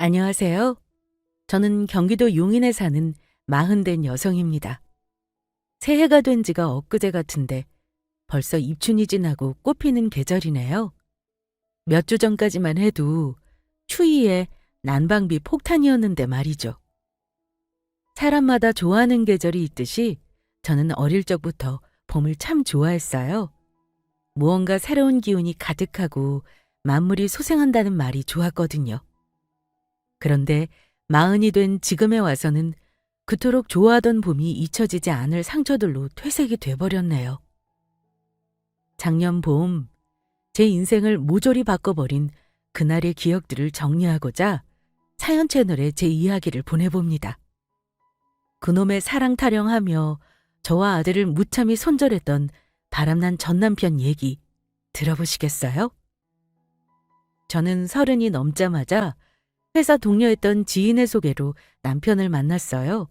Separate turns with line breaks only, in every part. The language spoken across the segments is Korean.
안녕하세요. 저는 경기도 용인에 사는 40된 여성입니다. 새해가 된 지가 엊그제 같은데 벌써 입춘이 지나고 꽃 피는 계절이네요. 몇 주 전까지만 해도 추위에 난방비 폭탄이었는데 말이죠. 사람마다 좋아하는 계절이 있듯이 저는 어릴 적부터 봄을 참 좋아했어요. 무언가 새로운 기운이 가득하고 만물이 소생한다는 말이 좋았거든요. 그런데 40이 된 지금에 와서는 그토록 좋아하던 봄이 잊혀지지 않을 상처들로 퇴색이 돼버렸네요. 작년 봄, 제 인생을 모조리 바꿔버린 그날의 기억들을 정리하고자 사연 채널에 제 이야기를 보내봅니다. 그놈의 사랑 타령하며 저와 아들을 무참히 손절했던 바람난 전남편 얘기 들어보시겠어요? 저는 30이 넘자마자 회사 동료였던 지인의 소개로 남편을 만났어요.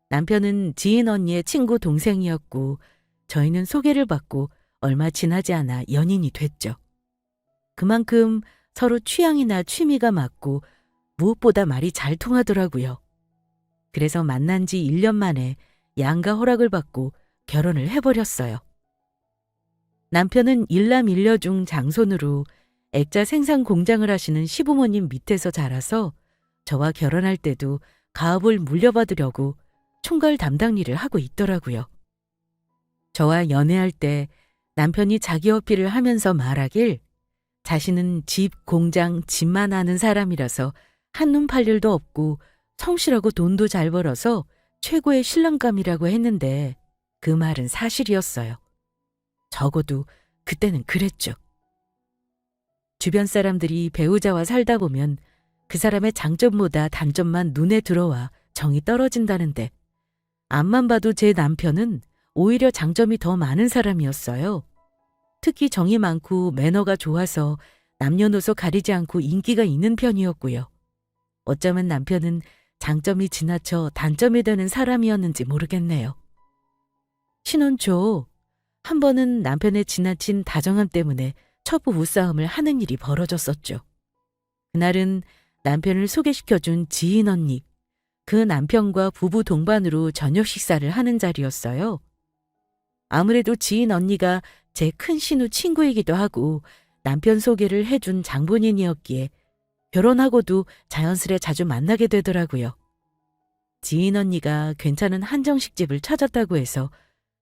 남편은 지인 언니의 친구 동생이었고 저희는 소개를 받고 얼마 지나지 않아 연인이 됐죠. 그만큼 서로 취향이나 취미가 맞고 무엇보다 말이 잘 통하더라고요. 그래서 만난 지 1년 만에 양가 허락을 받고 결혼을 해버렸어요. 남편은 일남 일녀 중 장손으로 액자 생산 공장을 하시는 시부모님 밑에서 자라서 저와 결혼할 때도 가업을 물려받으려고 총괄 담당 일을 하고 있더라고요. 저와 연애할 때 남편이 자기 어필을 하면서 말하길 자신은 집, 공장, 집만 아는 사람이라서 한눈 팔 일도 없고 성실하고 돈도 잘 벌어서 최고의 신랑감이라고 했는데 그 말은 사실이었어요. 적어도 그때는 그랬죠. 주변 사람들이 배우자와 살다 보면 그 사람의 장점보다 단점만 눈에 들어와 정이 떨어진다는데 앞만 봐도 제 남편은 오히려 장점이 더 많은 사람이었어요. 특히 정이 많고 매너가 좋아서 남녀노소 가리지 않고 인기가 있는 편이었고요. 어쩌면 남편은 장점이 지나쳐 단점이 되는 사람이었는지 모르겠네요. 신혼 초 한 번은 남편의 지나친 다정함 때문에 첩부 부싸움을 하는 일이 벌어졌었죠. 그날은 남편을 소개시켜준 지인 언니, 그 남편과 부부 동반으로 저녁 식사를 하는 자리였어요. 아무래도 지인 언니가 제 큰 신우 친구이기도 하고 남편 소개를 해준 장본인이었기에 결혼하고도 자연스레 자주 만나게 되더라고요. 지인 언니가 괜찮은 한정식집을 찾았다고 해서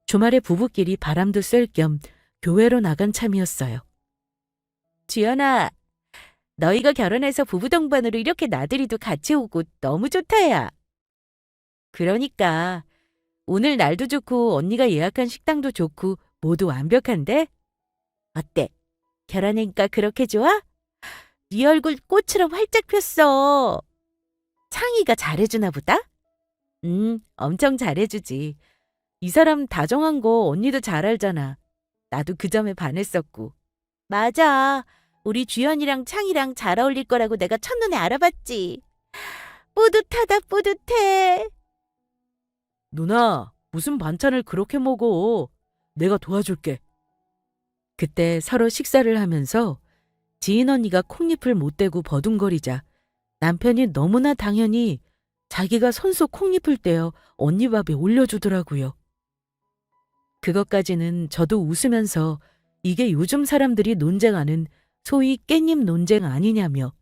주말에 부부끼리 바람도 쐴 겸 교회로 나간 참이었어요. 지연아, 너희가 결혼해서 부부 동반으로 이렇게 나들이도 같이 오고 너무 좋다, 야. 그러니까 오늘 날도 좋고 언니가 예약한 식당도 좋고 모두 완벽한데? 어때? 결혼하니까 그렇게 좋아? 네 얼굴 꽃처럼 활짝 폈어. 창희가 잘해주나 보다? 엄청 잘해주지. 이 사람 다정한 거 언니도 잘 알잖아. 나도 그 점에 반했었고. 맞아. 우리 주연이랑 창이랑 잘 어울릴 거라고 내가 첫눈에 알아봤지. 뿌듯하다, 뿌듯해. 누나, 무슨 반찬을 그렇게 먹어? 내가 도와줄게. 그때 서로 식사를 하면서 지인 언니가 콩잎을 못 대고 버둥거리자 남편이 너무나 당연히 자기가 손수 콩잎을 떼어 언니 밥에 올려주더라고요. 그것까지는 저도 웃으면서 이게 요즘 사람들이 논쟁하는 소위 깻잎 논쟁 아니냐며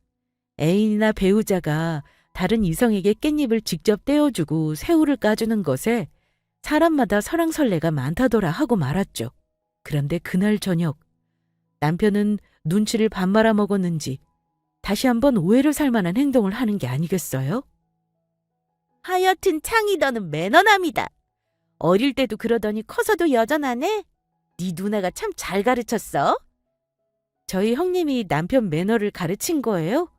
애인이나 배우자가 다른 이성에게 깻잎을 직접 떼어주고 새우를 까주는 것에 사람마다 설왕설래가 많다더라 하고 말았죠. 그런데 그날 저녁 남편은 눈치를 밥 말아 먹었는지 다시 한번 오해를 살 만한 행동을 하는 게 아니겠어요? 하여튼 창이 너는 매너남이다. 어릴 때도 그러더니 커서도 여전하네. 네 누나가 참 잘 가르쳤어. 저희 형님이 남편 매너를 가르친 거예요?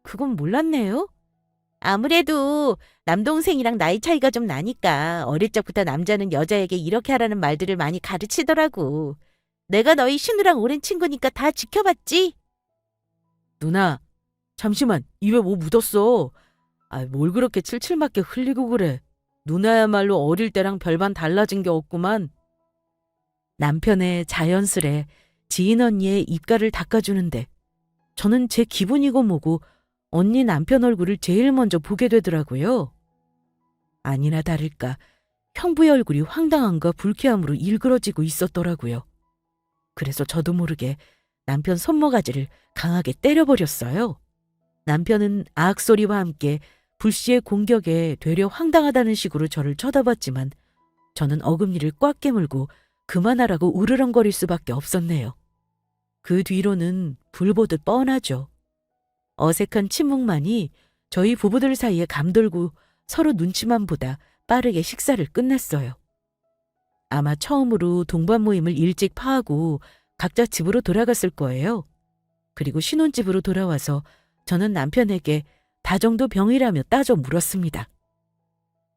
그건 몰랐네요. 아무래도 남동생이랑 나이 차이가 좀 나니까 어릴 적부터 남자는 여자에게 이렇게 하라는 말들을 많이 가르치더라고. 내가 너희 신우랑 오랜 친구니까 다 지켜봤지? 누나, 잠시만, 입에 뭐 묻었어. 뭘 그렇게 칠칠맞게 흘리고 그래. 누나야말로 어릴 때랑 별반 달라진 게 없구만. 남편의 자연스레 지인 언니의 입가를 닦아주는데 저는 제 기분이고 뭐고 언니 남편 얼굴을 제일 먼저 보게 되더라고요. 아니나 다를까 형부의 얼굴이 황당함과 불쾌함으로 일그러지고 있었더라고요. 그래서 저도 모르게 남편 손모가지를 강하게 때려버렸어요. 남편은 아악소리와 함께 불씨의 공격에 되려 황당하다는 식으로 저를 쳐다봤지만 저는 어금니를 꽉 깨물고 그만하라고 우르렁거릴 수밖에 없었네요. 그 뒤로는 불보듯 뻔하죠. 어색한 침묵만이 저희 부부들 사이에 감돌고 서로 눈치만 보다 빠르게 식사를 끝냈어요. 아마 처음으로 동반 모임을 일찍 파하고 각자 집으로 돌아갔을 거예요. 그리고 신혼집으로 돌아와서 저는 남편에게 다정도 병이라며 따져 물었습니다.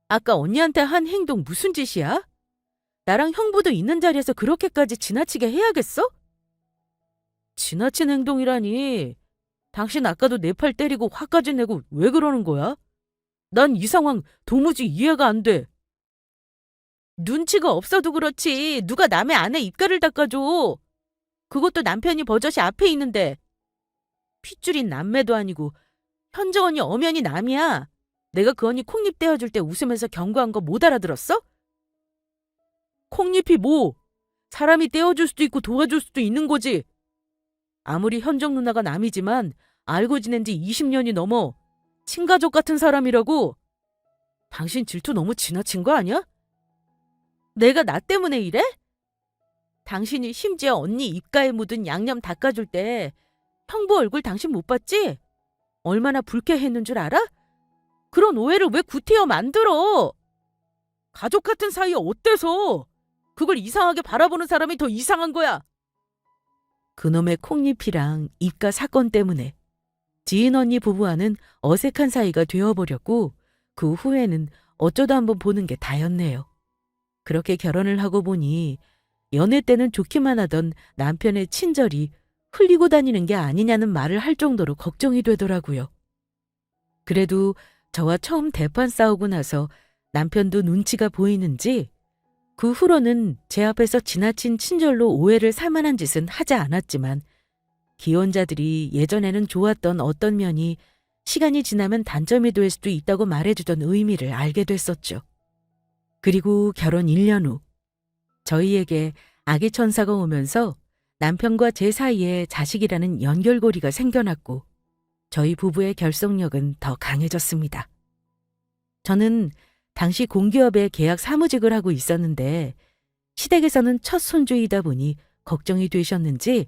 아까 언니한테 한 행동 무슨 짓이야? 나랑 형부도 있는 자리에서 그렇게까지 지나치게 해야겠어? 지나친 행동이라니. 당신 아까도 내 팔 때리고 화까지 내고 왜 그러는 거야? 난 이 상황 도무지 이해가 안 돼. 눈치가 없어도 그렇지 누가 남의 아내 입가를 닦아줘. 그것도 남편이 버젓이 앞에 있는데. 핏줄인 남매도 아니고 현정 언니 엄연히 남이야. 내가 그 언니 콩잎 떼어줄 때 웃으면서 경고한 거 못 알아들었어? 콩잎이 뭐? 사람이 떼어줄 수도 있고 도와줄 수도 있는 거지. 아무리 현정 누나가 남이지만 알고 지낸 지 20년이 넘어. 친가족 같은 사람이라고. 당신 질투 너무 지나친 거 아니야? 내가 나 때문에 이래? 당신이 심지어 언니 입가에 묻은 양념 닦아줄 때 형부 얼굴 당신 못 봤지? 얼마나 불쾌했는 줄 알아? 그런 오해를 왜 구태여 만들어? 가족 같은 사이에 어때서? 그걸 이상하게 바라보는 사람이 더 이상한 거야. 그놈의 콩잎이랑 입가 사건 때문에 지인 언니 부부와는 어색한 사이가 되어버렸고 그 후에는 어쩌다 한번 보는 게 다였네요. 그렇게 결혼을 하고 보니 연애 때는 좋기만 하던 남편의 친절이 흘리고 다니는 게 아니냐는 말을 할 정도로 걱정이 되더라고요. 그래도 저와 처음 대판 싸우고 나서 남편도 눈치가 보이는지 그 후로는 제 앞에서 지나친 친절로 오해를 살 만한 짓은 하지 않았지만 기혼자들이 예전에는 좋았던 어떤 면이 시간이 지나면 단점이 될 수도 있다고 말해주던 의미를 알게 됐었죠. 그리고 결혼 1년 후 저희에게 아기 천사가 오면서 남편과 제 사이에 자식이라는 연결고리가 생겨났고 저희 부부의 결속력은 더 강해졌습니다. 저는 당시 공기업에 계약 사무직을 하고 있었는데 시댁에서는 첫 손주이다 보니 걱정이 되셨는지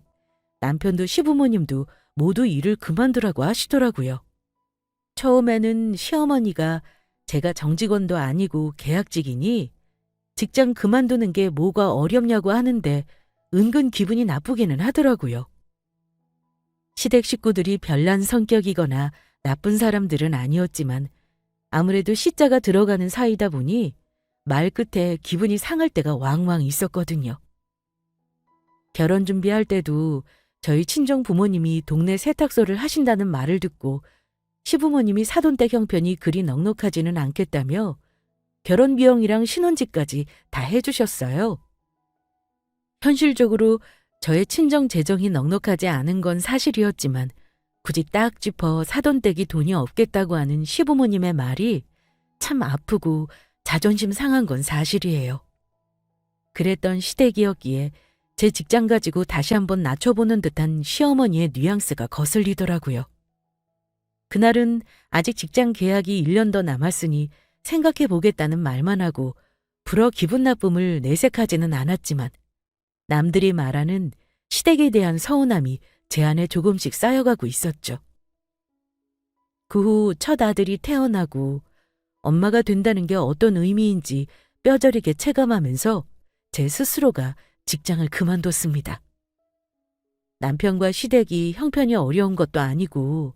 남편도 시부모님도 모두 일을 그만두라고 하시더라고요. 처음에는 시어머니가 제가 정직원도 아니고 계약직이니 직장 그만두는 게 뭐가 어렵냐고 하는데 은근 기분이 나쁘기는 하더라고요. 시댁 식구들이 별난 성격이거나 나쁜 사람들은 아니었지만 아무래도 시자가 들어가는 사이다 보니 말 끝에 기분이 상할 때가 왕왕 있었거든요. 결혼 준비할 때도 저희 친정 부모님이 동네 세탁소를 하신다는 말을 듣고 시부모님이 사돈댁 형편이 그리 넉넉하지는 않겠다며 결혼 비용이랑 신혼집까지 다 해주셨어요. 현실적으로 저의 친정 재정이 넉넉하지 않은 건 사실이었지만 굳이 딱 짚어 사돈댁이 돈이 없겠다고 하는 시부모님의 말이 참 아프고 자존심 상한 건 사실이에요. 그랬던 시댁이었기에 제 직장 가지고 다시 한번 낮춰보는 듯한 시어머니의 뉘앙스가 거슬리더라고요. 그날은 아직 직장 계약이 1년 더 남았으니 생각해보겠다는 말만 하고 불어 기분 나쁨을 내색하지는 않았지만 남들이 말하는 시댁에 대한 서운함이 제 안에 조금씩 쌓여가고 있었죠. 그 후 첫 아들이 태어나고 엄마가 된다는 게 어떤 의미인지 뼈저리게 체감하면서 제 스스로가 직장을 그만뒀습니다. 남편과 시댁이 형편이 어려운 것도 아니고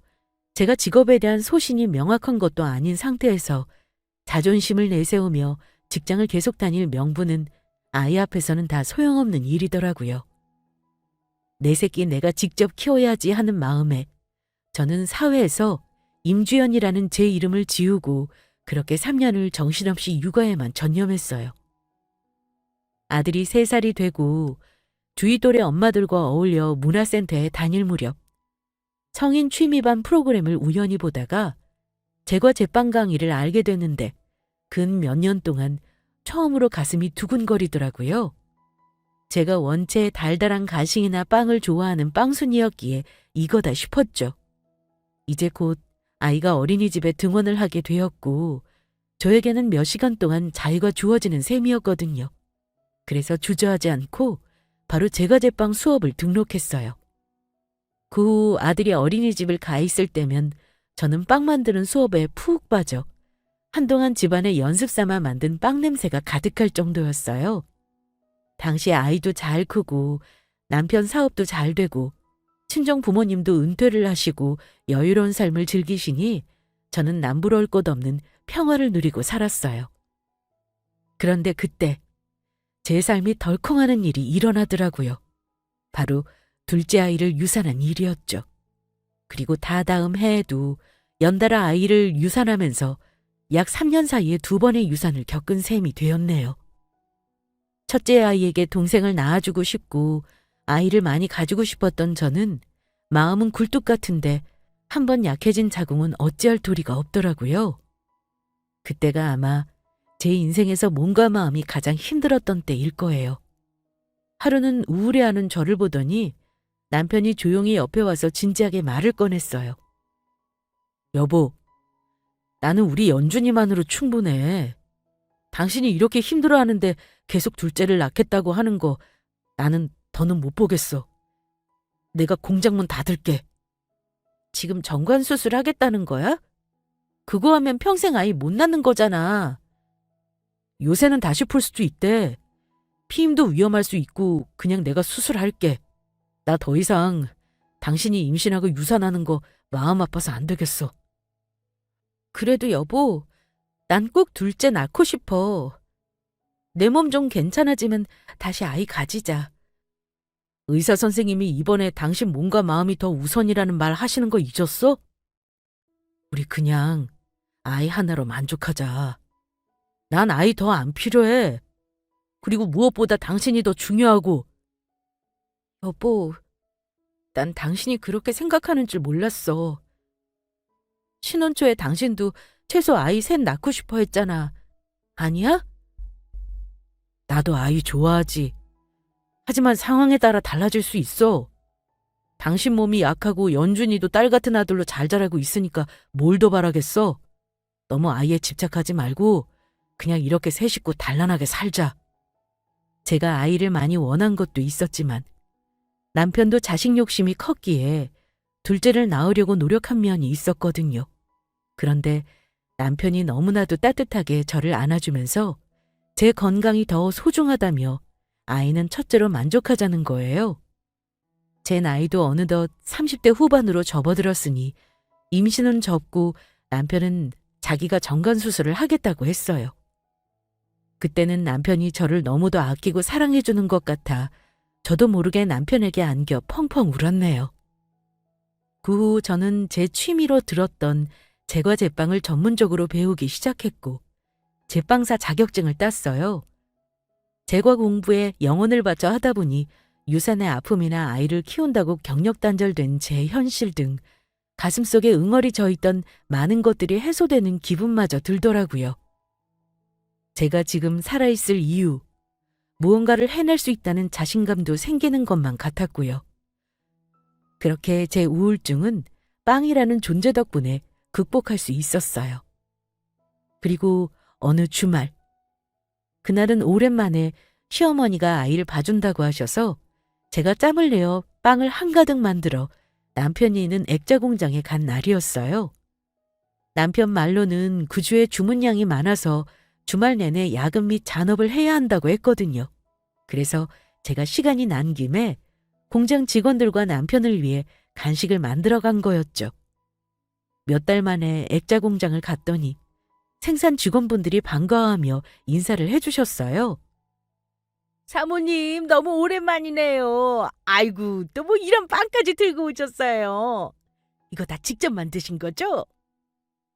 제가 직업에 대한 소신이 명확한 것도 아닌 상태에서 자존심을 내세우며 직장을 계속 다닐 명분은 아이 앞에서는 다 소용없는 일이더라고요. 내 새끼 내가 직접 키워야지 하는 마음에 저는 사회에서 임주연이라는 제 이름을 지우고 그렇게 3년을 정신없이 육아에만 전념했어요. 아들이 3살이 되고 주위 또래 엄마들과 어울려 문화센터에 다닐 무렵 성인 취미반 프로그램을 우연히 보다가 제과 제빵 강의를 알게 됐는데 근 몇 년 동안 처음으로 가슴이 두근거리더라고요. 제가 원체 달달한 가식이나 빵을 좋아하는 빵순이였기에 이거다 싶었죠. 이제 곧 아이가 어린이집에 등원을 하게 되었고 저에게는 몇 시간 동안 자유가 주어지는 셈이었거든요. 그래서 주저하지 않고 바로 제과 제빵 수업을 등록했어요. 그 후 아들이 어린이집을 가 있을 때면 저는 빵 만드는 수업에 푹 빠져 한동안 집안에 연습 삼아 만든 빵 냄새가 가득할 정도였어요. 당시 아이도 잘 크고 남편 사업도 잘 되고 친정 부모님도 은퇴를 하시고 여유로운 삶을 즐기시니 저는 남부러울 것 없는 평화를 누리고 살았어요. 그런데 그때 제 삶이 덜컹하는 일이 일어나더라고요. 바로 둘째 아이를 유산한 일이었죠. 그리고 다다음 해에도 연달아 아이를 유산하면서 약 3년 사이에 2번의 유산을 겪은 셈이 되었네요. 첫째 아이에게 동생을 낳아주고 싶고 아이를 많이 가지고 싶었던 저는 마음은 굴뚝 같은데 한 번 약해진 자궁은 어찌할 도리가 없더라고요. 그때가 아마 제 인생에서 몸과 마음이 가장 힘들었던 때일 거예요. 하루는 우울해하는 저를 보더니 남편이 조용히 옆에 와서 진지하게 말을 꺼냈어요. 여보, 나는 우리 연준이만으로 충분해. 당신이 이렇게 힘들어하는데 계속 둘째를 낳겠다고 하는 거 나는 더는 못 보겠어. 내가 공장문 닫을게. 지금 정관 수술하겠다는 거야? 그거 하면 평생 아이 못 낳는 거잖아. 요새는 다시 풀 수도 있대. 피임도 위험할 수 있고 그냥 내가 수술할게. 나 더 이상 당신이 임신하고 유산하는 거 마음 아파서 안 되겠어. 그래도 여보, 난 꼭 둘째 낳고 싶어. 내 몸 좀 괜찮아지면 다시 아이 가지자. 의사 선생님이 이번에 당신 몸과 마음이 더 우선이라는 말 하시는 거 잊었어? 우리 그냥 아이 하나로 만족하자. 난 아이 더 안 필요해. 그리고 무엇보다 당신이 더 중요하고. 여보, 난 당신이 그렇게 생각하는 줄 몰랐어. 신혼 초에 당신도 최소 아이 셋 낳고 싶어 했잖아. 아니야? 나도 아이 좋아하지. 하지만 상황에 따라 달라질 수 있어. 당신 몸이 약하고 연준이도 딸 같은 아들로 잘 자라고 있으니까 뭘 더 바라겠어? 너무 아이에 집착하지 말고 그냥 이렇게 새 식구 단란하게 살자. 제가 아이를 많이 원한 것도 있었지만 남편도 자식 욕심이 컸기에 둘째를 낳으려고 노력한 면이 있었거든요. 그런데 남편이 너무나도 따뜻하게 저를 안아주면서 제 건강이 더 소중하다며 아이는 첫째로 만족하자는 거예요. 제 나이도 어느덧 30대 후반으로 접어들었으니 임신은 접고 남편은 자기가 정관수술을 하겠다고 했어요. 그때는 남편이 저를 너무도 아끼고 사랑해주는 것 같아 저도 모르게 남편에게 안겨 펑펑 울었네요. 그 후 저는 제 취미로 들었던 제과 제빵을 전문적으로 배우기 시작했고 제빵사 자격증을 땄어요. 제과 공부에 영혼을 바쳐 하다 보니 유산의 아픔이나 아이를 키운다고 경력 단절된 제 현실 등 가슴속에 응어리 져있던 많은 것들이 해소되는 기분마저 들더라고요. 제가 지금 살아있을 이유, 무언가를 해낼 수 있다는 자신감도 생기는 것만 같았고요. 그렇게 제 우울증은 빵이라는 존재 덕분에 극복할 수 있었어요. 그리고 어느 주말, 그날은 오랜만에 시어머니가 아이를 봐준다고 하셔서 제가 짬을 내어 빵을 한가득 만들어 남편이 있는 액자 공장에 간 날이었어요. 남편 말로는 그 주에 주문량이 많아서 주말 내내 야근 및 잔업을 해야 한다고 했거든요. 그래서 제가 시간이 난 김에 공장 직원들과 남편을 위해 간식을 만들어 간 거였죠. 몇 달 만에 액자 공장을 갔더니 생산 직원분들이 반가워하며 인사를 해주셨어요.
사모님, 너무 오랜만이네요. 아이고, 또 뭐 이런 빵까지 들고 오셨어요.
이거 다 직접 만드신 거죠?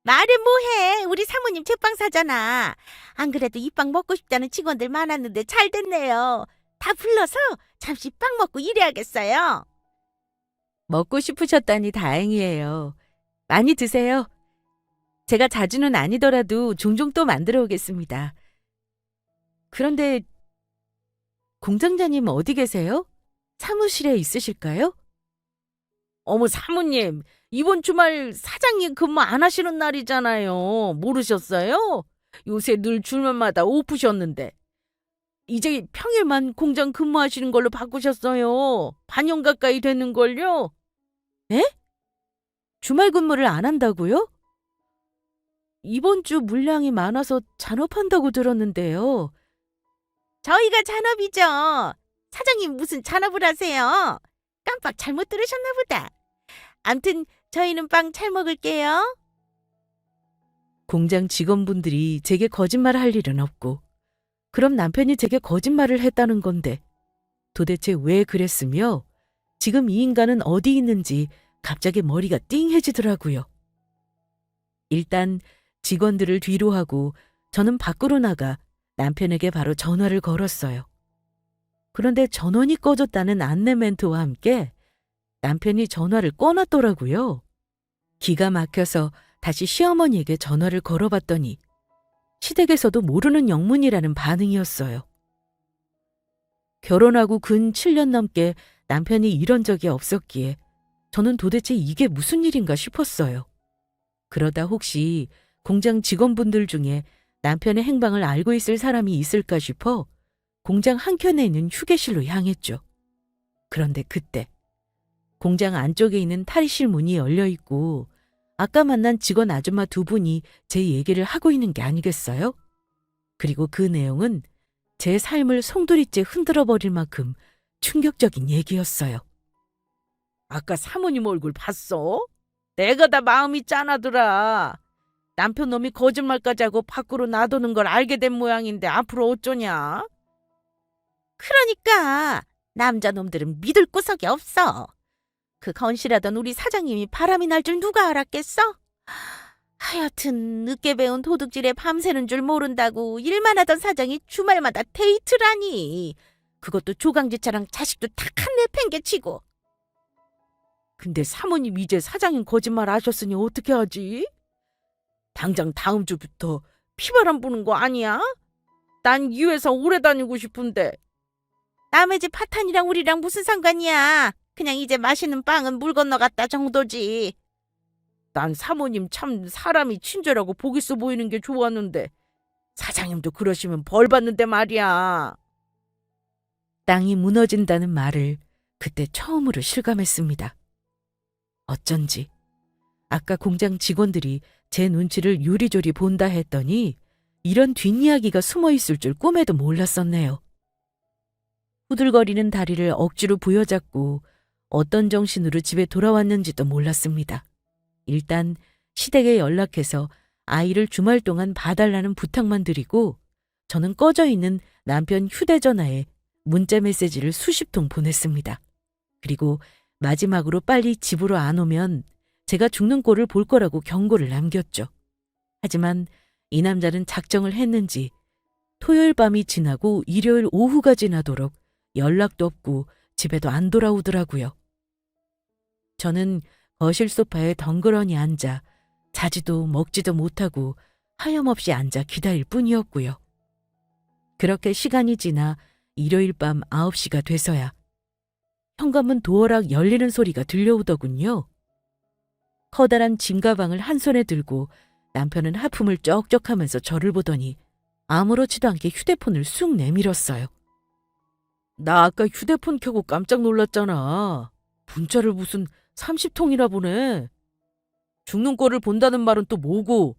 말해 뭐해. 우리 사모님 제빵사잖아. 안 그래도 이 빵 먹고 싶다는 직원들 많았는데 잘 됐네요. 다 불러서 잠시 빵 먹고 일해야겠어요.
먹고 싶으셨다니 다행이에요. 많이 드세요. 제가 자주는 아니더라도 종종 또 만들어 오겠습니다. 그런데 공장장님 어디 계세요? 사무실에 있으실까요?
어머, 사모님, 이번 주말 사장님 근무 안 하시는 날이잖아요. 모르셨어요? 요새 늘 주말마다 오프셨는데. 이제 평일만 공장 근무하시는 걸로 바꾸셨어요. 반년 가까이 됐는걸요?
에? 주말 근무를 안 한다고요? 이번 주 물량이 많아서 잔업한다고 들었는데요.
저희가 잔업이죠. 사장님 무슨 잔업을 하세요? 깜빡 잘못 들으셨나 보다. 암튼 저희는 빵 잘 먹을게요.
공장 직원분들이 제게 거짓말을 할 일은 없고, 그럼 남편이 제게 거짓말을 했다는 건데, 도대체 왜 그랬으며, 지금 이 인간은 어디 있는지 갑자기 머리가 띵해지더라고요. 일단 직원들을 뒤로 하고 저는 밖으로 나가 남편에게 바로 전화를 걸었어요. 그런데 전원이 꺼졌다는 안내 멘트와 함께 남편이 전화를 꺼놨더라고요. 기가 막혀서 다시 시어머니에게 전화를 걸어봤더니 시댁에서도 모르는 영문이라는 반응이었어요. 결혼하고 근 7년 넘게 남편이 이런 적이 없었기에 저는 도대체 이게 무슨 일인가 싶었어요. 그러다 혹시 공장 직원분들 중에 남편의 행방을 알고 있을 사람이 있을까 싶어 공장 한켠에 있는 휴게실로 향했죠. 그런데 그때 공장 안쪽에 있는 탈의실 문이 열려 있고 아까 만난 직원 아줌마 두 분이 제 얘기를 하고 있는 게 아니겠어요? 그리고 그 내용은 제 삶을 송두리째 흔들어 버릴 만큼 충격적인 얘기였어요.
아까 사모님 얼굴 봤어? 내가 다 마음이 짠하더라. 남편 놈이 거짓말까지 하고 밖으로 놔두는 걸 알게 된 모양인데 앞으로 어쩌냐?
그러니까 남자 놈들은 믿을 구석이 없어. 그 건실하던 우리 사장님이 바람이 날 줄 누가 알았겠어? 하여튼 늦게 배운 도둑질에 밤새는 줄 모른다고 일만 하던 사장이 주말마다 데이트라니. 그것도 조강지차랑 자식도 탁 한 내 팽개치고.
근데 사모님 이제 사장님 거짓말 하셨으니 어떻게 하지? 당장 다음 주부터 피바람 부는 거 아니야? 난 이 회사 오래 다니고 싶은데.
남의 집 파탄이랑 우리랑 무슨 상관이야. 그냥 이제 맛있는 빵은 물 건너갔다 정도지.
난 사모님 참 사람이 친절하고 복 있어 보이는 게 좋았는데 사장님도 그러시면 벌 받는데 말이야.
땅이 무너진다는 말을 그때 처음으로 실감했습니다. 어쩐지 아까 공장 직원들이 제 눈치를 요리조리 본다 했더니 이런 뒷이야기가 숨어 있을 줄 꿈에도 몰랐었네요. 후들거리는 다리를 억지로 부여잡고 어떤 정신으로 집에 돌아왔는지도 몰랐습니다. 일단 시댁에 연락해서 아이를 주말 동안 봐달라는 부탁만 드리고 저는 꺼져 있는 남편 휴대전화에 문자 메시지를 수십 통 보냈습니다. 그리고 마지막으로 빨리 집으로 안 오면 제가 죽는 꼴을 볼 거라고 경고를 남겼죠. 하지만 이 남자는 작정을 했는지 토요일 밤이 지나고 일요일 오후가 지나도록 연락도 없고 집에도 안 돌아오더라고요. 저는 거실 소파에 덩그러니 앉아 자지도 먹지도 못하고 하염없이 앉아 기다릴 뿐이었고요. 그렇게 시간이 지나 일요일 밤 9시가 돼서야 현관문 도어락 열리는 소리가 들려오더군요. 커다란 짐 가방을 한 손에 들고 남편은 하품을 쩍쩍하면서 저를 보더니 아무렇지도 않게 휴대폰을 쑥 내밀었어요.
나 아까 휴대폰 켜고 깜짝 놀랐잖아. 문자를 무슨 30통이나 보내. 죽는 꼴을 본다는 말은 또 뭐고?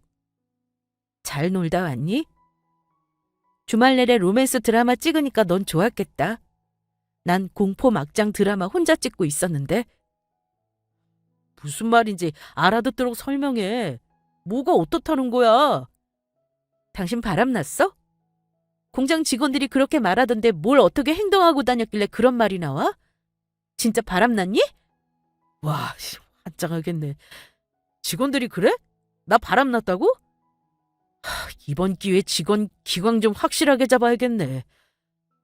잘 놀다 왔니? 주말 내내 로맨스 드라마 찍으니까 넌 좋았겠다. 난 공포 막장 드라마 혼자 찍고 있었는데.
무슨 말인지 알아듣도록 설명해. 뭐가 어떻다는 거야?
당신 바람났어? 공장 직원들이 그렇게 말하던데 뭘 어떻게 행동하고 다녔길래 그런 말이 나와? 진짜 바람났니?
와, 환장하겠네. 직원들이 그래? 나 바람났다고? 이번 기회에 직원 기광 좀 확실하게 잡아야겠네.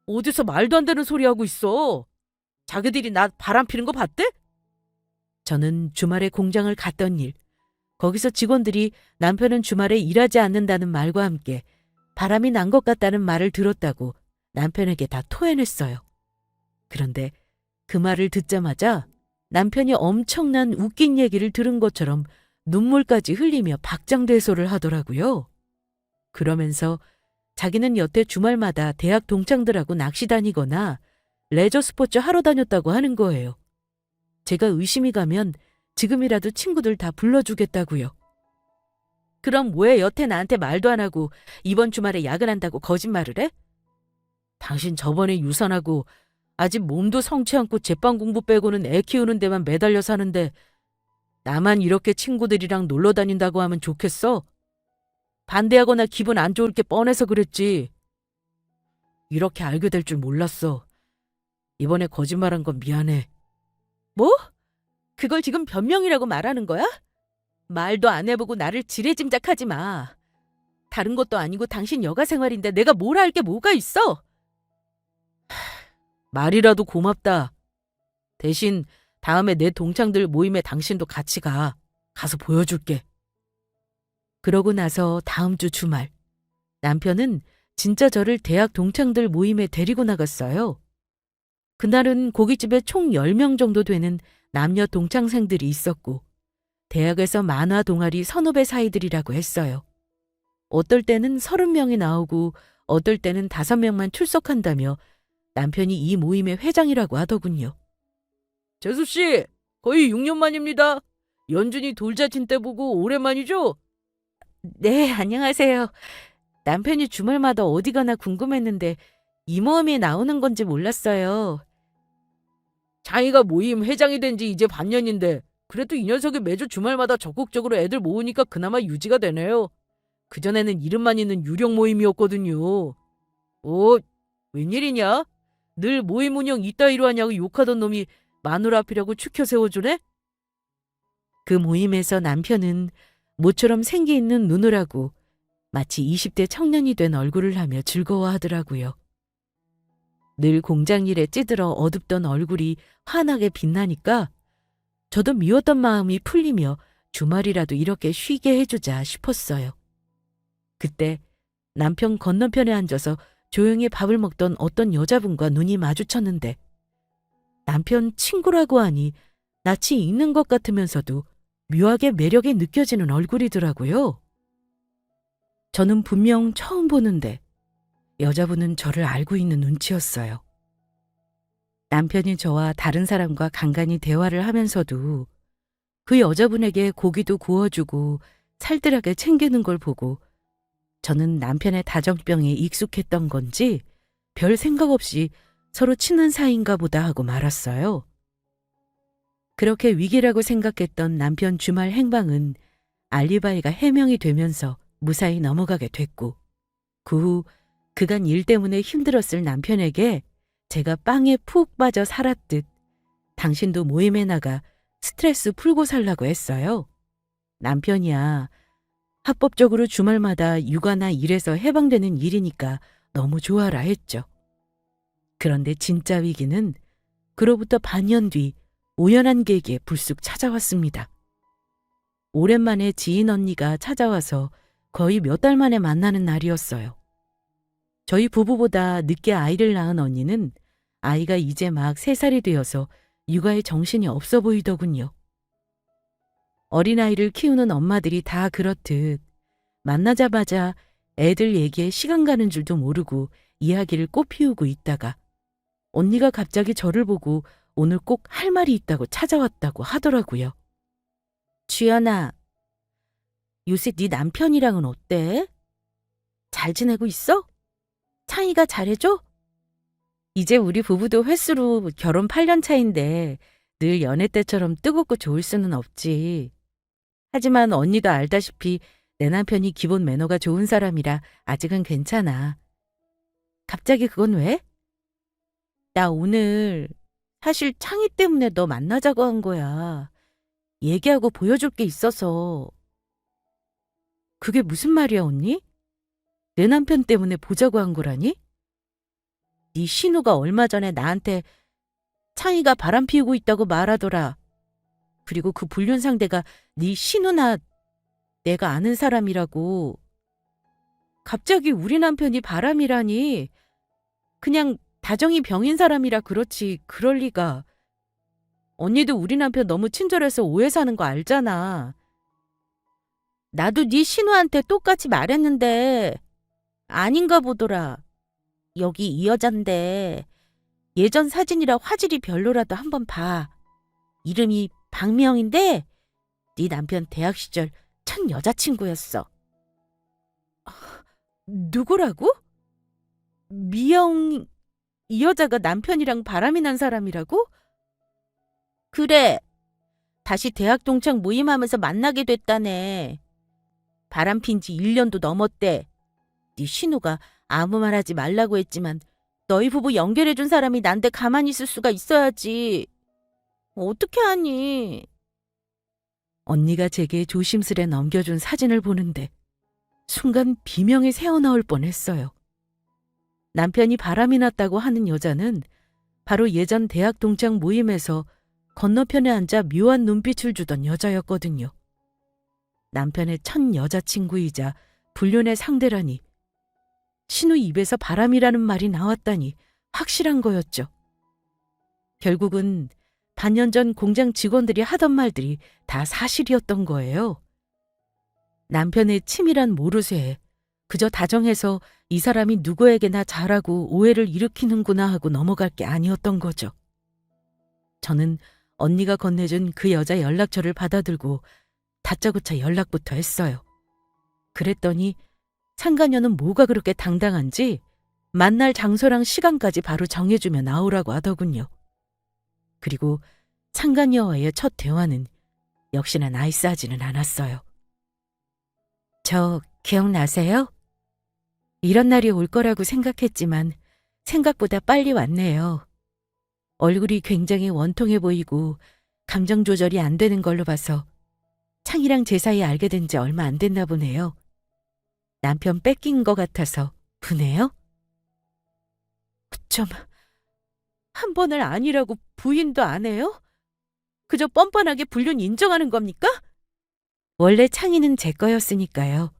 어디서 말도 안 되는 소리 하고 있어. 자기들이 나 바람 피는 거 봤대?
저는 주말에 공장을 갔던 일, 거기서 직원들이 남편은 주말에 일하지 않는다는 말과 함께 바람이 난 것 같다는 말을 들었다고 남편에게 다 토해냈어요. 그런데 그 말을 듣자마자 남편이 엄청난 웃긴 얘기를 들은 것처럼 눈물까지 흘리며 박장대소를 하더라고요. 그러면서 자기는 여태 주말마다 대학 동창들하고 낚시 다니거나 레저 스포츠 하러 다녔다고 하는 거예요. 제가 의심이 가면 지금이라도 친구들 다 불러주겠다고요. 그럼 왜 여태 나한테 말도 안 하고 이번 주말에 야근한다고 거짓말을 해? 당신 저번에 유산하고 아직 몸도 성치 않고 제빵 공부 빼고는 애 키우는 데만 매달려 사는데 나만 이렇게 친구들이랑 놀러 다닌다고 하면 좋겠어? 반대하거나 기분 안 좋을 게 뻔해서 그랬지. 이렇게 알게 될 줄 몰랐어. 이번에 거짓말한 건 미안해. 뭐? 그걸 지금 변명이라고 말하는 거야? 말도 안 해보고 나를 지레짐작하지 마. 다른 것도 아니고 당신 여가 생활인데 내가 뭘 할 게 뭐가 있어? 말이라도 고맙다. 대신 다음에 내 동창들 모임에 당신도 같이 가. 가서 보여줄게. 그러고 나서 다음 주 주말, 남편은 진짜 저를 대학 동창들 모임에 데리고 나갔어요. 그날은 고깃집에 총 10명 정도 되는 남녀 동창생들이 있었고 대학에서 만화 동아리 선후배 사이들이라고 했어요. 어떨 때는 30명이 나오고 어떨 때는 5명만 출석한다며 남편이 이 모임의 회장이라고 하더군요. 재수씨, 거의 6년 만입니다. 연준이 돌잔치 때 보고 오랜만이죠? 네, 안녕하세요. 남편이 주말마다 어디 가나 궁금했는데 이 모임에 나오는 건지 몰랐어요. 장이가 모임 회장이 된 지 이제 반년인데 그래도 이 녀석이 매주 주말마다 적극적으로 애들 모으니까 그나마 유지가 되네요. 그전에는 이름만 있는 유령 모임이었거든요. 웬일이냐? 늘 모임 운영 이따위로 하냐고 욕하던 놈이 마누라 앞이라고 추켜 세워주네? 그 모임에서 남편은 모처럼 생기 있는 눈을 하고 마치 20대 청년이 된 얼굴을 하며 즐거워하더라고요. 늘 공장 일에 찌들어 어둡던 얼굴이 환하게 빛나니까 저도 미웠던 마음이 풀리며 주말이라도 이렇게 쉬게 해주자 싶었어요. 그때 남편 건너편에 앉아서 조용히 밥을 먹던 어떤 여자분과 눈이 마주쳤는데 남편 친구라고 하니 낯이 익는 것 같으면서도 묘하게 매력이 느껴지는 얼굴이더라고요. 저는 분명 처음 보는데 여자분은 저를 알고 있는 눈치였어요. 남편이 저와 다른 사람과 간간히 대화를 하면서도 그 여자분에게 고기도 구워주고 살뜰하게 챙기는 걸 보고 저는 남편의 다정병에 익숙했던 건지 별 생각 없이 서로 친한 사이인가 보다 하고 말았어요. 그렇게 위기라고 생각했던 남편 주말 행방은 알리바이가 해명이 되면서 무사히 넘어가게 됐고 그 후 그간 일 때문에 힘들었을 남편에게 제가 빵에 푹 빠져 살았듯 당신도 모임에 나가 스트레스 풀고 살라고 했어요. 남편이야 합법적으로 주말마다 육아나 일에서 해방되는 일이니까 너무 좋아라 했죠. 그런데 진짜 위기는 그로부터 반년 뒤 우연한 계기에 불쑥 찾아왔습니다. 오랜만에 지인 언니가 찾아와서 거의 몇 달 만에 만나는 날이었어요. 저희 부부보다 늦게 아이를 낳은 언니는 아이가 이제 막 3살이 되어서 육아에 정신이 없어 보이더군요. 어린아이를 키우는 엄마들이 다 그렇듯 만나자마자 애들 얘기에 시간 가는 줄도 모르고 이야기를 꽃피우고 있다가 언니가 갑자기 저를 보고 오늘 꼭 할 말이 있다고 찾아왔다고 하더라고요. 주연아, 요새 네 남편이랑은 어때? 잘 지내고 있어? 창이가 잘해줘? 이제 우리 부부도 횟수로 결혼 8년 차인데 늘 연애 때처럼 뜨겁고 좋을 수는 없지. 하지만 언니도 알다시피 내 남편이 기본 매너가 좋은 사람이라 아직은 괜찮아. 갑자기 그건 왜? 나 오늘 사실 창희 때문에 너 만나자고 한 거야. 얘기하고 보여줄 게 있어서. 그게 무슨 말이야, 언니? 내 남편 때문에 보자고 한 거라니? 네 신우가 얼마 전에 나한테 창희가 바람 피우고 있다고 말하더라.
그리고 그 불륜 상대가 네 신우나 내가 아는 사람이라고. 갑자기 우리 남편이 바람이라니. 그냥 다정이 병인 사람이라 그렇지 그럴 리가. 언니도 우리 남편 너무 친절해서 오해 사는 거 알잖아. 나도 네 신우한테 똑같이 말했는데 아닌가 보더라. 여기 이 여잔데 예전 사진이라 화질이 별로라도 한번 봐. 이름이 박미영인데 네 남편 대학 시절 첫 여자친구였어. 누구라고? 미영, 이 여자가 남편이랑 바람이 난 사람이라고? 그래. 다시 대학 동창 모임하면서 만나게 됐다네. 바람핀 지 1년도 넘었대. 네 신우가 아무 말 하지 말라고 했지만 너희 부부 연결해준 사람이 난데 가만히 있을 수가 있어야지. 어떻게 하니? 언니가 제게 조심스레 넘겨준 사진을 보는데 순간 비명이 새어나올 뻔했어요. 남편이 바람이 났다고 하는 여자는 바로 예전 대학 동창 모임에서 건너편에 앉아 묘한 눈빛을 주던 여자였거든요. 남편의 첫 여자친구이자 불륜의 상대라니. 신우 입에서 바람이라는 말이 나왔다니 확실한 거였죠. 결국은 반년 전 공장 직원들이 하던 말들이 다 사실이었던 거예요. 남편의 치밀한 모르쇠에 그저 다정해서 이 사람이 누구에게나 잘하고 오해를 일으키는구나 하고 넘어갈 게 아니었던 거죠. 저는 언니가 건네준 그 여자 연락처를 받아들고 다짜고짜 연락부터 했어요. 그랬더니 상간녀는 뭐가 그렇게 당당한지 만날 장소랑 시간까지 바로 정해주며 나오라고 하더군요. 그리고 상간녀와의 첫 대화는 역시나 나이스하지는 않았어요. 저 기억나세요? 이런 날이 올 거라고 생각했지만 생각보다 빨리 왔네요. 얼굴이 굉장히 원통해 보이고 감정 조절이 안 되는 걸로 봐서 창이랑 제 사이 알게 된 지 얼마 안 됐나 보네요. 남편 뺏긴 것 같아서 분해요? 좀 한 번을 아니라고 부인도 안 해요? 그저 뻔뻔하게 불륜 인정하는 겁니까? 원래 창이는 제 거였으니까요.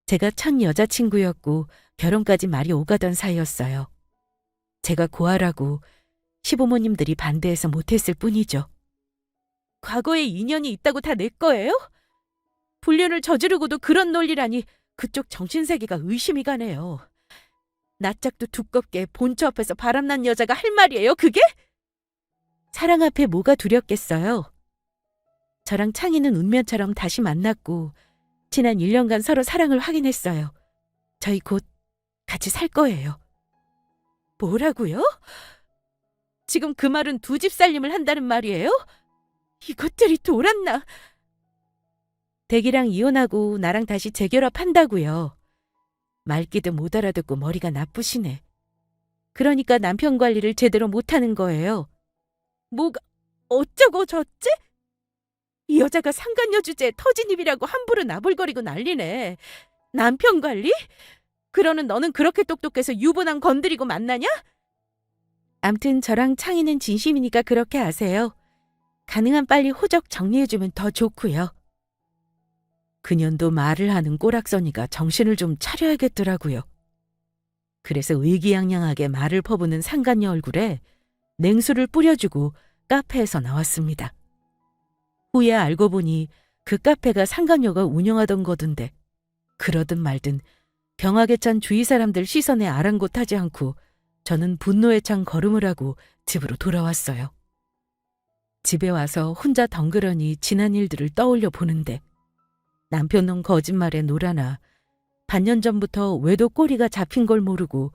제가 첫 여자친구였고 결혼까지 말이 오가던 사이였어요. 제가 고아라고 시부모님들이 반대해서 못했을 뿐이죠. 과거에 인연이 있다고 다 내 거예요? 불륜을 저지르고도 그런 논리라니 그쪽 정신세계가 의심이 가네요. 낯짝도 두껍게 본처 앞에서 바람난 여자가 할 말이에요, 그게? 사랑 앞에 뭐가 두렵겠어요. 저랑 창희는 운명처럼 다시 만났고 지난 1년간 서로 사랑을 확인했어요. 저희 곧 같이 살 거예요. 뭐라고요? 지금 그 말은 두 집 살림을 한다는 말이에요? 이것들이 돌았나? 댁이랑 이혼하고 나랑 다시 재결합한다고요. 말귀도 못 알아듣고 머리가 나쁘시네. 그러니까 남편 관리를 제대로 못하는 거예요. 뭐가 어쩌고 저쩌지? 이 여자가 상간녀 주제에 터진 입이라고 함부로 나불거리고 난리네. 남편 관리? 그러는 너는 그렇게 똑똑해서 유부남 건드리고 만나냐? 암튼 저랑 창희는 진심이니까 그렇게 하세요. 가능한 빨리 호적 정리해주면 더 좋고요. 그년도 말을 하는 꼬락서니가 정신을 좀 차려야겠더라고요. 그래서 의기양양하게 말을 퍼부는 상간녀 얼굴에 냉수를 뿌려주고 카페에서 나왔습니다. 후에 알고 보니 그 카페가 상간녀가 운영하던 거던데 그러든 말든 병하게 찬 주위 사람들 시선에 아랑곳하지 않고 저는 분노에 찬 걸음을 하고 집으로 돌아왔어요. 집에 와서 혼자 덩그러니 지난 일들을 떠올려 보는데 남편은 거짓말에 놀아나 반년 전부터 외도 꼬리가 잡힌 걸 모르고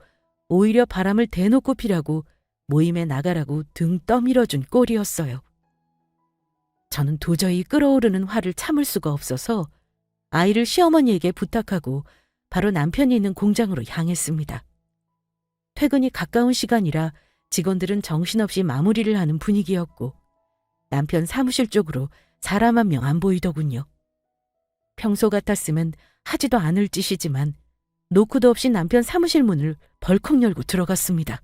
오히려 바람을 대놓고 피라고 모임에 나가라고 등 떠밀어준 꼴이었어요. 저는 도저히 끓어오르는 화를 참을 수가 없어서 아이를 시어머니에게 부탁하고 바로 남편이 있는 공장으로 향했습니다. 퇴근이 가까운 시간이라 직원들은 정신없이 마무리를 하는 분위기였고 남편 사무실 쪽으로 사람 한 명 안 보이더군요. 평소 같았으면 하지도 않을 짓이지만 노크도 없이 남편 사무실 문을 벌컥 열고 들어갔습니다.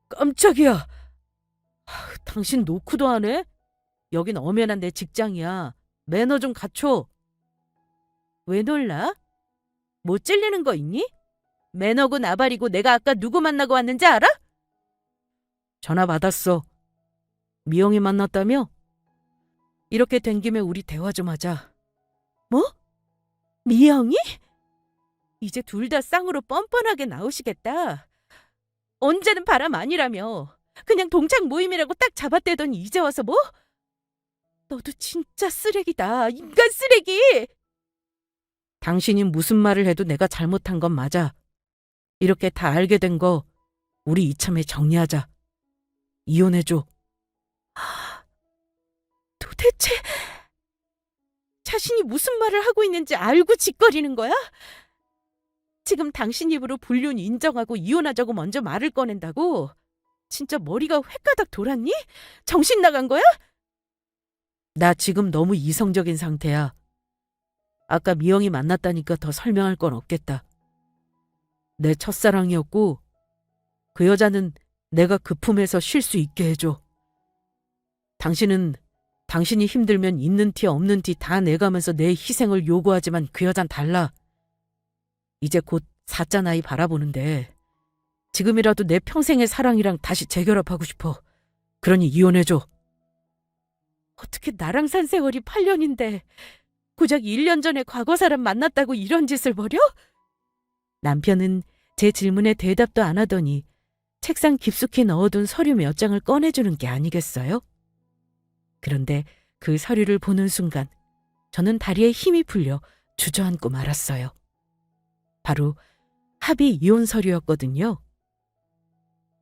깜짝이야. 당신 노크도 안 해? 여긴 엄연한 내 직장이야. 매너 좀 갖춰.
왜 놀라? 못 찔리는 거 있니? 매너고 나발이고 내가 아까 누구 만나고 왔는지 알아?
전화 받았어. 미영이 만났다며? 이렇게 된 김에 우리 대화 좀 하자.
뭐? 미영이? 이제 둘 다 쌍으로 뻔뻔하게 나오시겠다. 언제는 바람 아니라며. 그냥 동창 모임이라고 딱 잡아떼더니 이제 와서 뭐? 너도 진짜 쓰레기다. 인간 쓰레기!
당신이 무슨 말을 해도 내가 잘못한 건 맞아. 이렇게 다 알게 된 거 우리 이참에 정리하자. 이혼해줘.
도대체 자신이 무슨 말을 하고 있는지 알고 짓거리는 거야? 지금 당신 입으로 불륜 인정하고 이혼하자고 먼저 말을 꺼낸다고? 진짜 머리가 횟가닥 돌았니? 정신 나간 거야?
나 지금 너무 이성적인 상태야. 아까 미영이 만났다니까 더 설명할 건 없겠다. 내 첫사랑이었고 그 여자는 내가 그 품에서 쉴 수 있게 해줘. 당신은 당신이 힘들면 있는 티 없는 티 다 내가면서 내 희생을 요구하지만 그 여잔 달라. 이제 곧 4자 나이 바라보는데 지금이라도 내 평생의 사랑이랑 다시 재결합하고 싶어. 그러니 이혼해줘.
어떻게 나랑 산 세월이 8년인데 고작 1년 전에 과거 사람 만났다고 이런 짓을 벌여?
남편은 제 질문에 대답도 안 하더니 책상 깊숙이 넣어둔 서류 몇 장을 꺼내주는 게 아니겠어요? 그런데 그 서류를 보는 순간 저는 다리에 힘이 풀려 주저앉고 말았어요. 바로 합의 이혼 서류였거든요.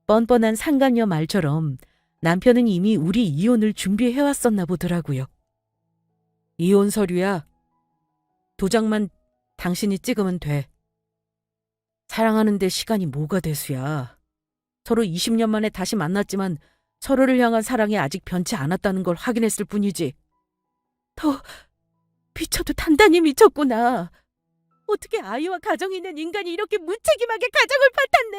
뻔뻔한 상간녀 말처럼 남편은 이미 우리 이혼을 준비해왔었나 보더라고요.
이혼 서류야. 도장만 당신이 찍으면 돼. 사랑하는데 시간이 뭐가 대수야. 서로 20년 만에 다시 만났지만 서로를 향한 사랑이 아직 변치 않았다는 걸 확인했을 뿐이지.
더 미쳐도 단단히 미쳤구나. 어떻게 아이와 가정이 있는 인간이 이렇게 무책임하게 가정을 파탄내?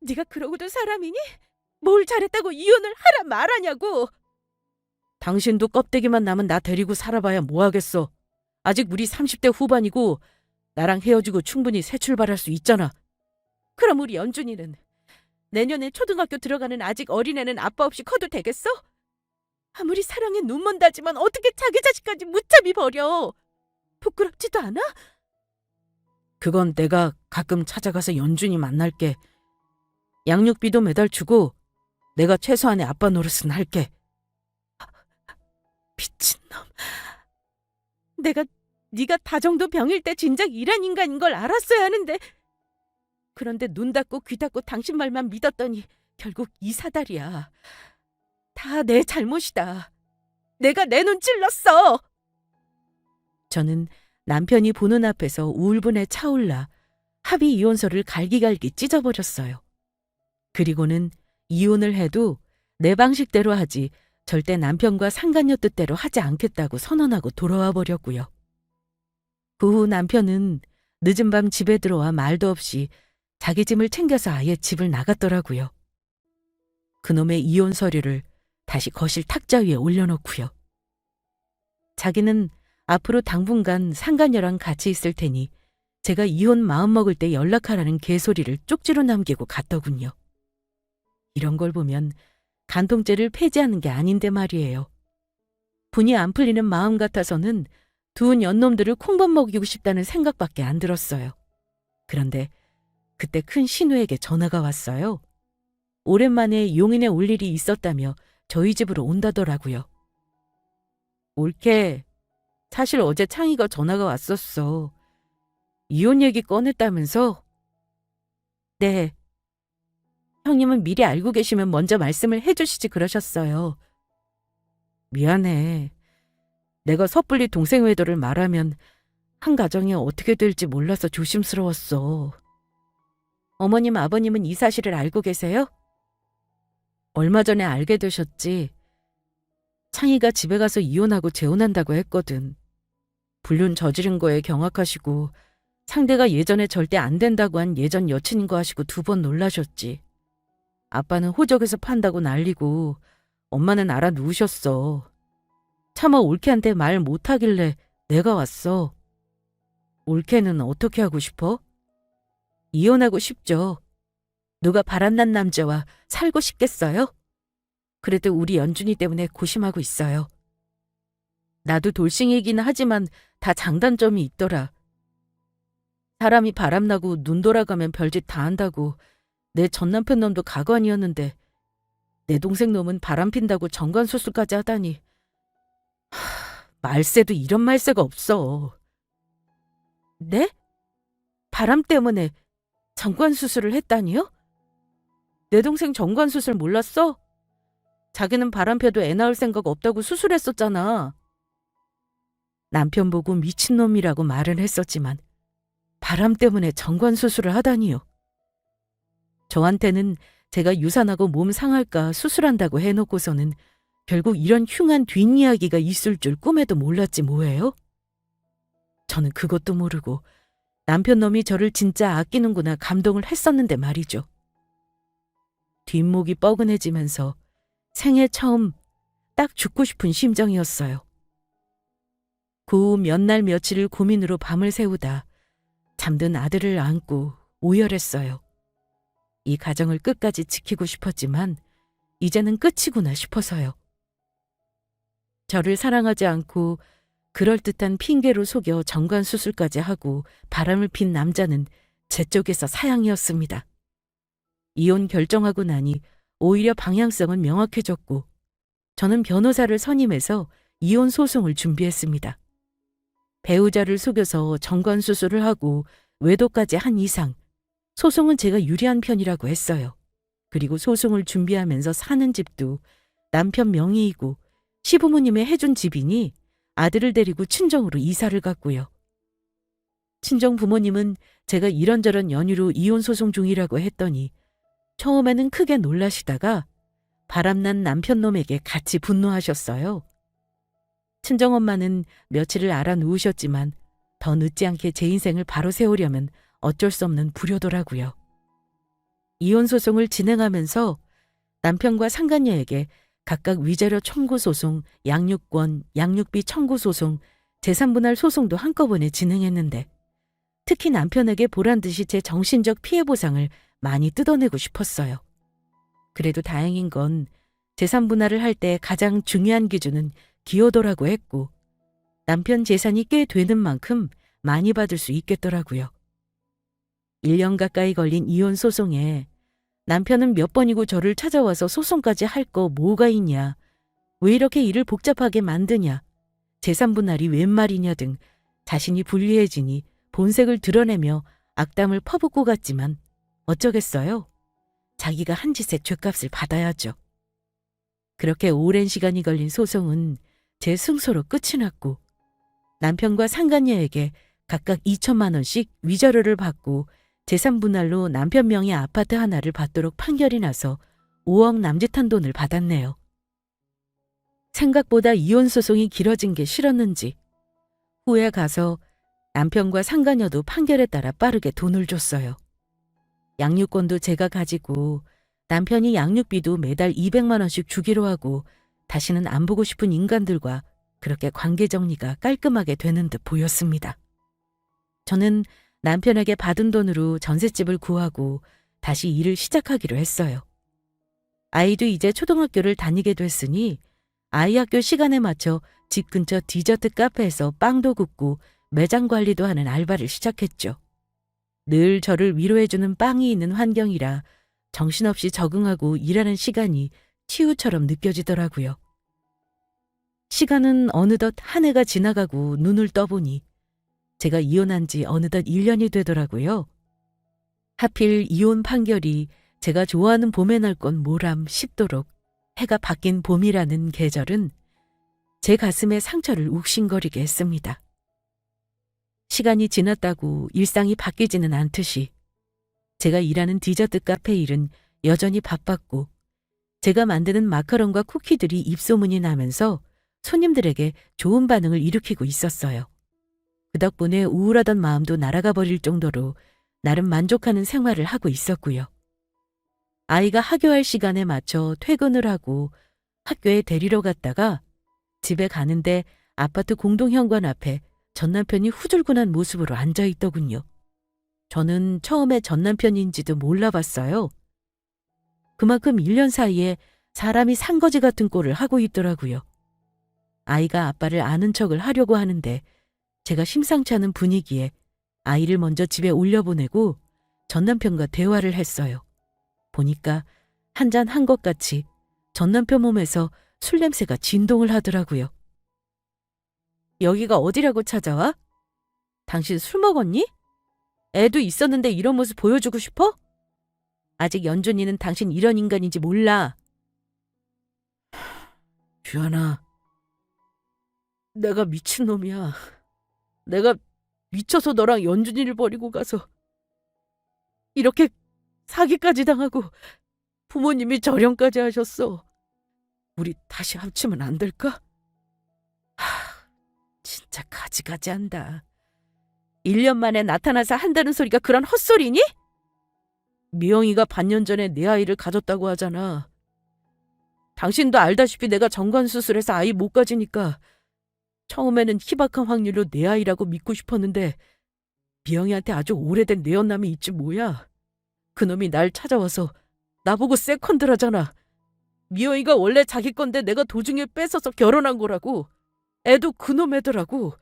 네가 그러고도 사람이니? 뭘 잘했다고 이혼을 하라 말하냐고.
당신도 껍데기만 남은 나 데리고 살아봐야 뭐하겠어. 아직 우리 30대 후반이고 나랑 헤어지고 충분히 새 출발할 수 있잖아.
그럼 우리 연준이는 내년에 초등학교 들어가는 아직 어린애는 아빠 없이 커도 되겠어? 아무리 사랑에 눈먼 다지만 어떻게 자기 자식까지 무참히 버려? 부끄럽지도 않아?
그건 내가 가끔 찾아가서 연준이 만날게. 양육비도 매달 주고 내가 최소한의 아빠 노릇은 할게.
미친놈. 내가 네가 다정도 병일 때 진작 일한 인간인 걸 알았어야 하는데. 그런데 눈 닫고 귀 닫고 당신 말만 믿었더니 결국 이 사달이야. 다 내 잘못이다. 내가 내 눈 찔렀어.
저는 남편이 보는 앞에서 우울분에 차올라 합의 이혼서를 갈기갈기 찢어버렸어요. 그리고는 이혼을 해도 내 방식대로 하지 절대 남편과 상간녀 뜻대로 하지 않겠다고 선언하고 돌아와 버렸고요. 그 후 남편은 늦은 밤 집에 들어와 말도 없이 자기 짐을 챙겨서 아예 집을 나갔더라고요. 그놈의 이혼 서류를 다시 거실 탁자 위에 올려놓고요. 자기는 앞으로 당분간 상간녀랑 같이 있을 테니 제가 이혼 마음먹을 때 연락하라는 개소리를 쪽지로 남기고 갔더군요. 이런 걸 보면 간통죄를 폐지하는 게 아닌데 말이에요. 분이 안 풀리는 마음 같아서는 두 년놈들을 콩밥 먹이고 싶다는 생각밖에 안 들었어요. 그런데 그때 큰 신우에게 전화가 왔어요. 오랜만에 용인에 올 일이 있었다며 저희 집으로 온다더라고요. 올케, 사실 어제 창희가 전화가 왔었어. 이혼 얘기 꺼냈다면서? 네. 형님은 미리 알고 계시면 먼저 말씀을 해주시지 그러셨어요. 미안해. 내가 섣불리 동생 외도를 말하면 한 가정이 어떻게 될지 몰라서 조심스러웠어. 어머님, 아버님은 이 사실을 알고 계세요? 얼마 전에 알게 되셨지. 창희가 집에 가서 이혼하고 재혼한다고 했거든. 불륜 저지른 거에 경악하시고 상대가 예전에 절대 안 된다고 한 예전 여친인 거 하시고 2번 놀라셨지. 아빠는 호적에서 판다고 난리고
엄마는 알아 누우셨어. 차마 올케한테 말 못하길래 내가 왔어. 올케는 어떻게 하고 싶어? 이혼하고 싶죠. 누가 바람난 남자와 살고 싶겠어요? 그래도 우리 연준이 때문에 고심하고 있어요. 나도 돌싱이긴 하지만 다 장단점이 있더라. 사람이 바람나고 눈 돌아가면 별짓 다 한다고. 내 전남편 놈도 가관이었는데 내 동생 놈은 바람핀다고 정관수술까지 하다니. 말세도 이런 말세가 없어. 네? 바람 때문에 정관수술을 했다니요? 내 동생 정관수술 몰랐어? 자기는 바람펴도 애 낳을 생각 없다고 수술했었잖아. 남편 보고 미친놈이라고 말은 했었지만 바람 때문에 정관수술을 하다니요. 저한테는 제가 유산하고 몸 상할까 수술한다고 해놓고서는 결국 이런 흉한 뒷이야기가 있을 줄 꿈에도 몰랐지 뭐예요? 저는 그것도 모르고 남편 놈이 저를 진짜 아끼는구나 감동을 했었는데 말이죠. 뒷목이 뻐근해지면서 생애 처음 딱 죽고 싶은 심정이었어요. 그 후 몇 날 며칠을 고민으로 밤을 새우다 잠든 아들을 안고 오열했어요. 이 가정을 끝까지 지키고 싶었지만 이제는 끝이구나 싶어서요. 저를 사랑하지 않고 그럴듯한 핑계로 속여 정관수술까지 하고 바람을 핀 남자는 제 쪽에서 사양이었습니다. 이혼 결정하고 나니 오히려 방향성은 명확해졌고 저는 변호사를 선임해서 이혼 소송을 준비했습니다. 배우자를 속여서 정관수술을 하고 외도까지 한 이상 소송은 제가 유리한 편이라고 했어요. 그리고 소송을 준비하면서 사는 집도 남편 명의이고 시부모님의 해준 집이니 아들을 데리고 친정으로 이사를 갔고요. 친정 부모님은 제가 이런저런 연유로 이혼 소송 중이라고 했더니 처음에는 크게 놀라시다가 바람난 남편놈에게 같이 분노하셨어요. 친정엄마는 며칠을 알아 누우셨지만 더 늦지 않게 제 인생을 바로 세우려면 어쩔 수 없는 불효더라고요. 이혼 소송을 진행하면서 남편과 상간녀에게 각각 위자료 청구 소송, 양육권, 양육비 청구 소송, 재산분할 소송도 한꺼번에 진행했는데 특히 남편에게 보란 듯이 제 정신적 피해 보상을 많이 뜯어내고 싶었어요. 그래도 다행인 건 재산분할을 할 때 가장 중요한 기준은 기여도라고 했고 남편 재산이 꽤 되는 만큼 많이 받을 수 있겠더라고요. 1년 가까이 걸린 이혼 소송에 남편은 몇 번이고 저를 찾아와서 소송까지 할 거 뭐가 있냐, 왜 이렇게 일을 복잡하게 만드냐, 재산분할이 웬 말이냐 등 자신이 불리해지니 본색을 드러내며 악담을 퍼붓고 갔지만 어쩌겠어요. 자기가 한 짓의 죗값을 받아야죠. 그렇게 오랜 시간이 걸린 소송은 제 승소로 끝이 났고 남편과 상간녀에게 각각 2천만 원씩 위자료를 받고 재산분할로 남편 명의 아파트 하나를 받도록 판결이 나서 5억 남짓한 돈을 받았네요. 생각보다 이혼 소송이 길어진 게 싫었는지 후에 가서 남편과 상간녀도 판결에 따라 빠르게 돈을 줬어요. 양육권도 제가 가지고 남편이 양육비도 매달 200만 원씩 주기로 하고 다시는 안 보고 싶은 인간들과 그렇게 관계 정리가 깔끔하게 되는 듯 보였습니다. 저는 남편에게 받은 돈으로 전셋집을 구하고 다시 일을 시작하기로 했어요. 아이도 이제 초등학교를 다니게 됐으니 아이 학교 시간에 맞춰 집 근처 디저트 카페에서 빵도 굽고 매장 관리도 하는 알바를 시작했죠. 늘 저를 위로해주는 빵이 있는 환경이라 정신없이 적응하고 일하는 시간이 치유처럼 느껴지더라고요. 시간은 어느덧 한 해가 지나가고 눈을 떠보니 제가 이혼한 지 어느덧 1년이 되더라고요. 하필 이혼 판결이 제가 좋아하는 봄에 날 건 뭐람 싶도록 해가 바뀐 봄이라는 계절은 제 가슴에 상처를 욱신거리게 했습니다. 시간이 지났다고 일상이 바뀌지는 않듯이 제가 일하는 디저트 카페 일은 여전히 바빴고 제가 만드는 마카롱과 쿠키들이 입소문이 나면서 손님들에게 좋은 반응을 일으키고 있었어요. 그 덕분에 우울하던 마음도 날아가 버릴 정도로 나름 만족하는 생활을 하고 있었고요. 아이가 하교할 시간에 맞춰 퇴근을 하고
학교에 데리러 갔다가 집에 가는데 아파트 공동현관 앞에 전 남편이 후줄근한 모습으로 앉아 있더군요. 저는 처음에 전 남편인지도 몰라봤어요. 그만큼 1년 사이에 사람이 산거지 같은 꼴을 하고 있더라고요. 아이가 아빠를 아는 척을 하려고 하는데 제가 심상치 않은 분위기에 아이를 먼저 집에 올려보내고 전 남편과 대화를 했어요. 보니까 한잔 한 것 같이 전 남편 몸에서 술 냄새가 진동을 하더라고요. 여기가 어디라고 찾아와? 당신 술 먹었니? 애도 있었는데 이런 모습 보여주고 싶어? 아직 연준이는 당신 이런 인간인지 몰라.
주연아, 내가 미친놈이야. 내가 미쳐서 너랑 연준이를 버리고 가서 이렇게 사기까지 당하고 부모님이 절연까지 하셨어. 우리 다시 합치면 안 될까?
진짜 가지가지한다. 1년 만에 나타나서 한다는 소리가 그런 헛소리니?
미영이가 반년 전에 내 아이를 가졌다고 하잖아. 당신도 알다시피 내가 정관수술해서 아이 못 가지니까 처음에는 희박한 확률로 내 아이라고 믿고 싶었는데 미영이한테 아주 오래된 내연남이 있지 뭐야. 그놈이 날 찾아와서 나보고 세컨드라잖아. 미영이가 원래 자기 건데 내가 도중에 뺏어서 결혼한 거라고. 애도 그놈 애더라고.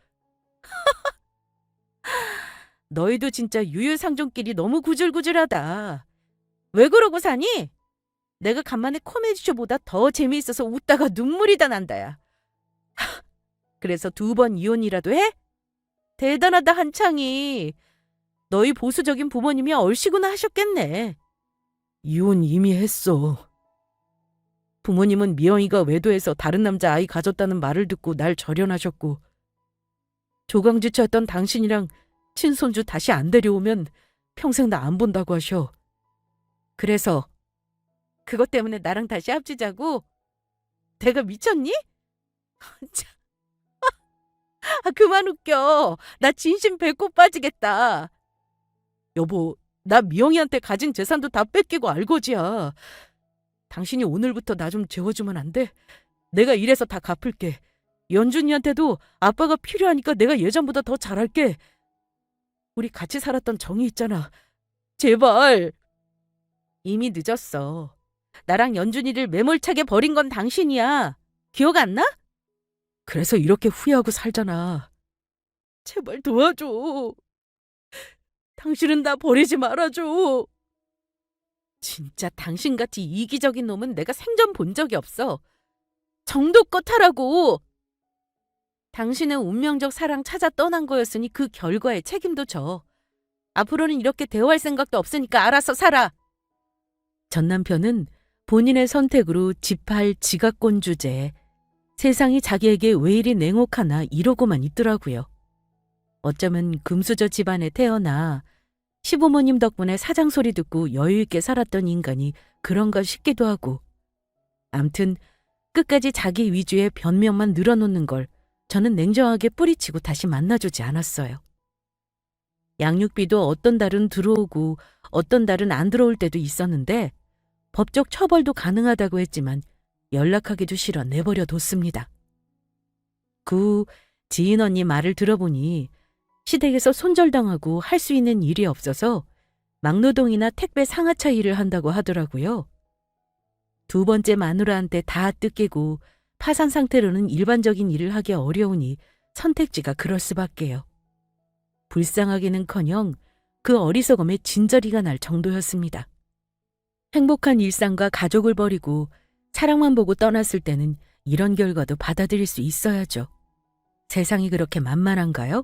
너희도 진짜 유유상종끼리 너무 구질구질하다. 왜 그러고 사니? 내가 간만에 코미디쇼보다 더 재미있어서 웃다가 눈물이 다 난다야. 그래서 2번 이혼이라도 해? 대단하다 한창이. 너희 보수적인 부모님이 얼씨구나 하셨겠네.
이혼 이미 했어. 부모님은 미영이가 외도해서 다른 남자 아이 가졌다는 말을 듣고 날 절연하셨고 조강지처였던 당신이랑 친손주 다시 안 데려오면 평생 나 안 본다고 하셔.
그래서 그것 때문에 나랑 다시 합치자고? 내가 미쳤니? 참. 그만 웃겨. 나 진심 배꼽 빠지겠다.
여보, 나 미영이한테 가진 재산도 다 뺏기고 알거지야. 당신이 오늘부터 나 좀 재워주면 안 돼? 내가 이래서 다 갚을게. 연준이한테도 아빠가 필요하니까 내가 예전보다 더 잘할게. 우리 같이 살았던 정이 있잖아. 제발.
이미 늦었어. 나랑 연준이를 매몰차게 버린 건 당신이야. 기억 안 나?
그래서 이렇게 후회하고 살잖아. 제발 도와줘. 당신은 나 버리지 말아줘.
진짜 당신같이 이기적인 놈은 내가 생전 본 적이 없어. 정도껏 하라고. 당신은 운명적 사랑 찾아 떠난 거였으니 그 결과에 책임도 져. 앞으로는 이렇게 대화할 생각도 없으니까 알아서 살아. 전 남편은 본인의 선택으로 집할 지각권 주제에 세상이 자기에게 왜 이리 냉혹하나 이러고만 있더라고요. 어쩌면 금수저 집안에 태어나 시부모님 덕분에 사장 소리 듣고 여유 있게 살았던 인간이 그런가 싶기도 하고. 암튼 끝까지 자기 위주의 변명만 늘어놓는 걸 저는 냉정하게 뿌리치고 다시 만나주지 않았어요. 양육비도 어떤 달은 들어오고 어떤 달은 안 들어올 때도 있었는데 법적 처벌도 가능하다고 했지만 연락하기도 싫어 내버려 뒀습니다. 그 후 지인 언니 말을 들어보니 시댁에서 손절당하고 할 수 있는 일이 없어서 막노동이나 택배 상하차 일을 한다고 하더라고요. 2번째 마누라한테 다 뜯기고 파산 상태로는 일반적인 일을 하기 어려우니 선택지가 그럴 수밖에요. 불쌍하기는커녕 그 어리석음에 진저리가 날 정도였습니다. 행복한 일상과 가족을 버리고 사랑만 보고 떠났을 때는 이런 결과도 받아들일 수 있어야죠. 세상이 그렇게 만만한가요?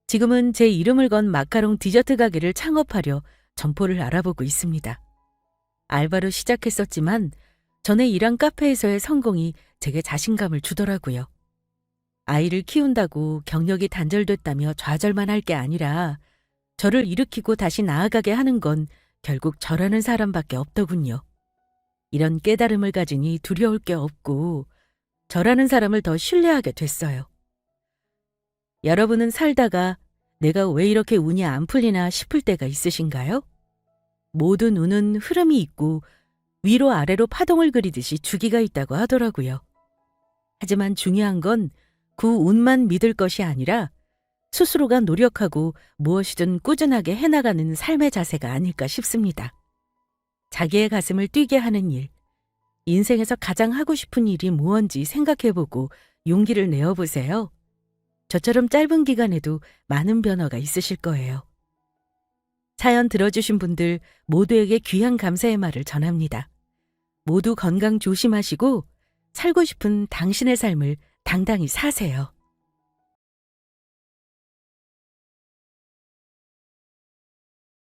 지금은 제 이름을 건 마카롱 디저트 가게를 창업하려 점포를 알아보고 있습니다. 알바로 시작했었지만 전에 일한 카페에서의 성공이 제게 자신감을 주더라고요. 아이를 키운다고 경력이 단절됐다며 좌절만 할 게 아니라 저를 일으키고 다시 나아가게 하는 건 결국 저라는 사람밖에 없더군요. 이런 깨달음을 가지니 두려울 게 없고 저라는 사람을 더 신뢰하게 됐어요. 여러분은 살다가 내가 왜 이렇게 운이 안 풀리나 싶을 때가 있으신가요? 모든 운은 흐름이 있고 위로 아래로 파동을 그리듯이 주기가 있다고 하더라고요. 하지만 중요한 건 그 운만 믿을 것이 아니라 스스로가 노력하고 무엇이든 꾸준하게 해나가는 삶의 자세가 아닐까 싶습니다. 자기의 가슴을 뛰게 하는 일, 인생에서 가장 하고 싶은 일이 무언지 생각해보고 용기를 내어보세요. 저처럼 짧은 기간에도 많은 변화가 있으실 거예요. 사연 들어주신 분들 모두에게 귀한 감사의 말을 전합니다. 모두 건강 조심하시고 살고 싶은 당신의 삶을 당당히 사세요.